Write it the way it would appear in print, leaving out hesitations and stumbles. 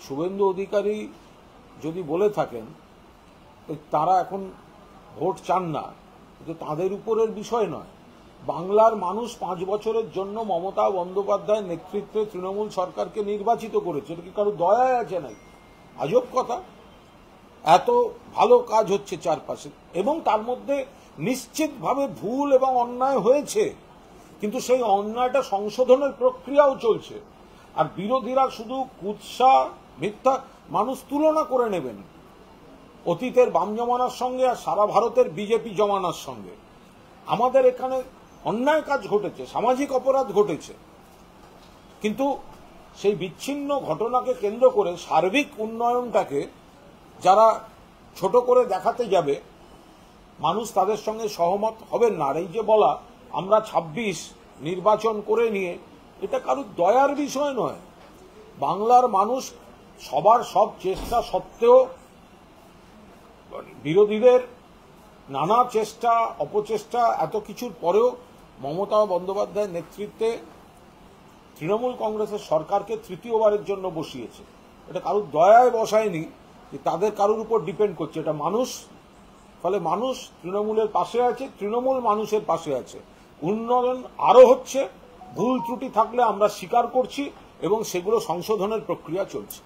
শুভেন্দু অধিকারী যদি বলে থাকেন তারা এখন ভোট চান না, কিন্তু তাদের উপরের বিষয় নয়। বাংলার মানুষ 5 বছরের জন্য মমতা বন্দ্যোপাধ্যায়ের নেতৃত্বে তৃণমূল সরকারকে নির্বাচিত করেছে। এটা কি কারো দয়ায় আছে নাকি? আজব কথা। এত ভালো কাজ হচ্ছে চারপাশে, এবং তার মধ্যে নিশ্চিতভাবে ভুল এবং অন্যায় হয়েছে, কিন্তু সেই অন্যায়টা সংশোধনের প্রক্রিয়াও চলছে। আর বিরোধীরা শুধু কুৎসা মিথ্যা মানুষ তুলনা করে নেবেন অতীতের বাম জমানার সঙ্গে আর সারা ভারতের বিজেপি জমানার সঙ্গে। আমাদের এখানে অন্যায় কাজ ঘটেছে, সামাজিক অপরাধ ঘটেছে, কিন্তু সেই বিচ্ছিন্ন ঘটনাকে কেন্দ্র করে সার্বিক উন্নয়নটাকে যারা ছোট করে দেখাতে যাবে, মানুষ তাদের সঙ্গে সহমত হবেন না। আর এই যে বলা আমরা 26 নির্বাচন করে নিয়ে, এটা কারোর দয়ার বিষয় নয়। বাংলার মানুষ সবার সব চেষ্টা সত্ত্বেও, বিরোধীদের নানা চেষ্টা অপচেষ্টা এত কিছুর পরেও মমতা বন্দ্যোপাধ্যায়ের নেতৃত্বে তৃণমূল কংগ্রেসের সরকারকে তৃতীয়বারের জন্য বসিয়েছে। এটা কারোর দয়ায় বসায়নি যে তাদের কারোর উপর ডিপেন্ড করছে, এটা মানুষ। ফলে মানুষ তৃণমূলের পাশে আছে, তৃণমূল মানুষের পাশে আছে। উন্নয়ন আরো হচ্ছে, ভুল ত্রুটি থাকলে আমরা স্বীকার করছি এবং সেগুলো সংশোধনের প্রক্রিয়া চলছে।